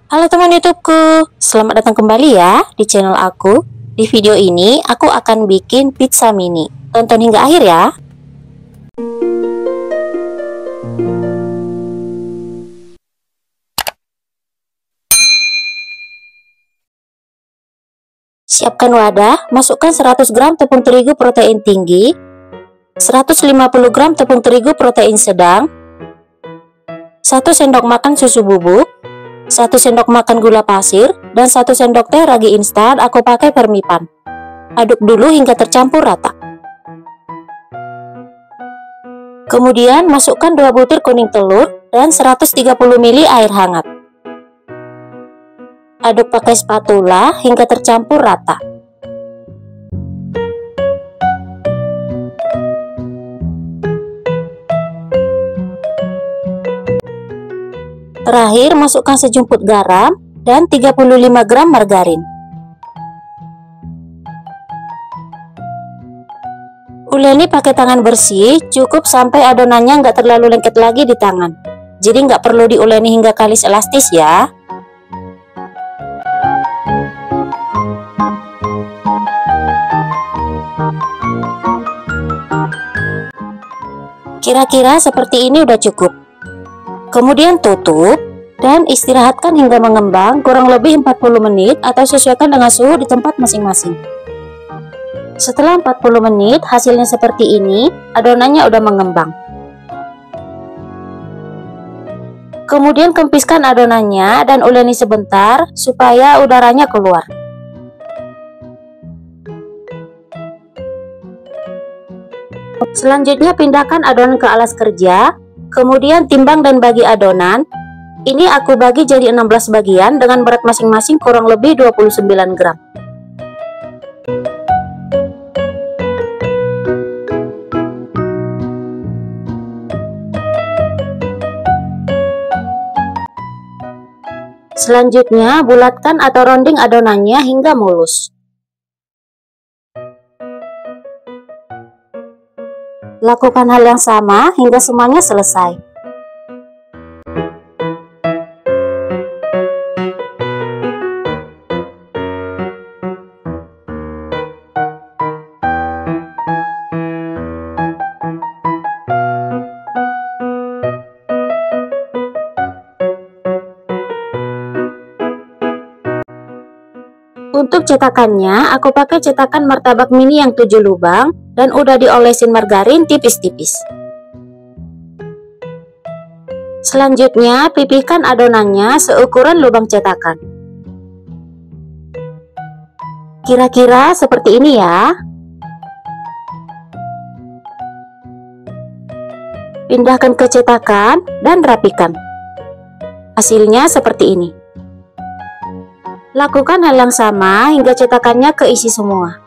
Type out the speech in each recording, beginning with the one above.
Halo teman YouTubeku, selamat datang kembali ya di channel aku. Di video ini aku akan bikin pizza mini. Tonton hingga akhir ya. Siapkan wadah, masukkan 100 gram tepung terigu protein tinggi, 150 gram tepung terigu protein sedang, 1 sendok makan susu bubuk, 1 sendok makan gula pasir, dan 1 sendok teh ragi instan aku pakai Fermipan. Aduk dulu hingga tercampur rata. Kemudian masukkan 2 butir kuning telur dan 130 ml air hangat. Aduk pakai spatula hingga tercampur rata. Terakhir masukkan sejumput garam dan 35 gram margarin. Uleni pakai tangan bersih, cukup sampai adonannya nggak terlalu lengket lagi di tangan. Jadi nggak perlu diuleni hingga kalis elastis ya. Kira-kira seperti ini udah cukup. Kemudian tutup dan istirahatkan hingga mengembang kurang lebih 40 menit atau sesuaikan dengan suhu di tempat masing-masing. Setelah 40 menit hasilnya seperti ini, adonannya udah mengembang. Kemudian kempiskan adonannya dan uleni sebentar supaya udaranya keluar. Selanjutnya pindahkan adonan ke alas kerja, kemudian timbang dan bagi adonan. Ini aku bagi jadi 16 bagian dengan berat masing-masing kurang lebih 29 gram. Selanjutnya bulatkan atau rounding adonannya hingga mulus. Lakukan hal yang sama hingga semuanya selesai. Untuk cetakannya, aku pakai cetakan martabak mini yang 7 lubang dan udah diolesin margarin tipis-tipis. Selanjutnya, pipihkan adonannya seukuran lubang cetakan. Kira-kira seperti ini ya. Pindahkan ke cetakan dan rapikan. Hasilnya seperti ini. Lakukan hal yang sama hingga cetakannya keisi semua.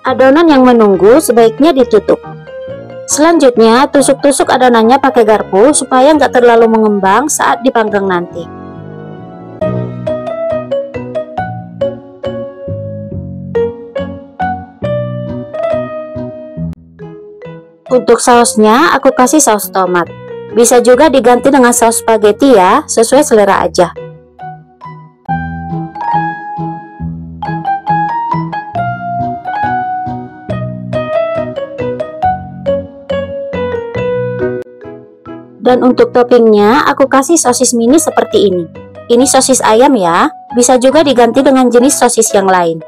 Adonan yang menunggu sebaiknya ditutup. Selanjutnya tusuk-tusuk adonannya pakai garpu supaya nggak terlalu mengembang saat dipanggang nanti. Untuk sausnya aku kasih saus tomat. Bisa juga diganti dengan saus spaghetti ya, sesuai selera aja. Dan untuk toppingnya aku kasih sosis mini seperti ini. Ini sosis ayam ya, bisa juga diganti dengan jenis sosis yang lain.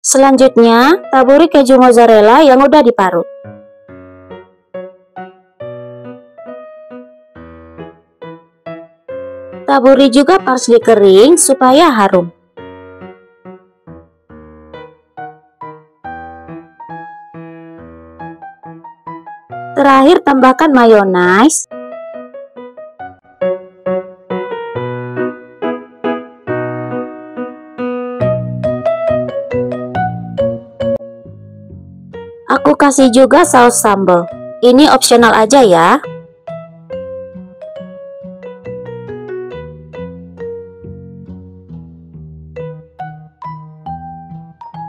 Selanjutnya, taburi keju mozzarella yang udah diparut. Taburi juga parsley kering supaya harum. Terakhir tambahkan mayonaise. Aku kasih juga saus sambal. Ini opsional aja ya.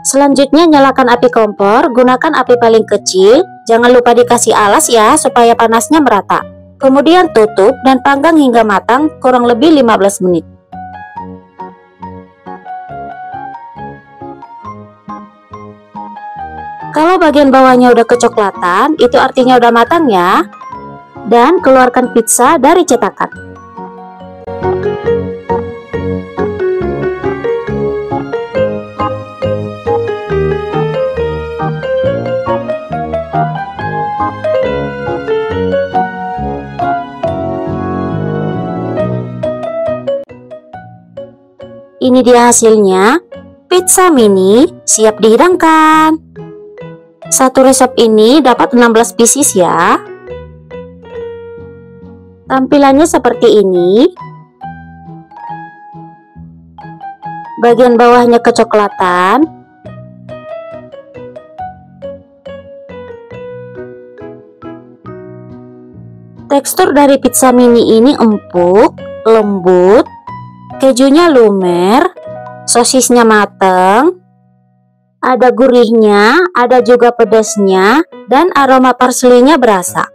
Selanjutnya nyalakan api kompor, gunakan api paling kecil, jangan lupa dikasih alas ya supaya panasnya merata. Kemudian tutup dan panggang hingga matang kurang lebih 15 menit. Kalau bagian bawahnya udah kecoklatan, itu artinya udah matang ya. Dan keluarkan pizza dari cetakan. Ini dia hasilnya, pizza mini siap dihidangkan. Satu resep ini dapat 16 pieces ya. Tampilannya seperti ini. Bagian bawahnya kecoklatan. Tekstur dari pizza mini ini empuk, lembut. Kejunya lumer, sosisnya mateng, ada gurihnya, ada juga pedasnya, dan aroma parsley-nya berasa.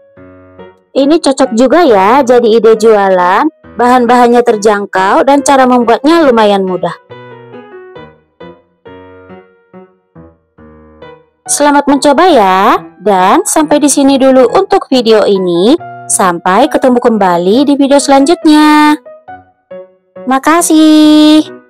Ini cocok juga ya jadi ide jualan, bahan-bahannya terjangkau dan cara membuatnya lumayan mudah. Selamat mencoba ya, dan sampai di sini dulu untuk video ini. Sampai ketemu kembali di video selanjutnya. Makasih.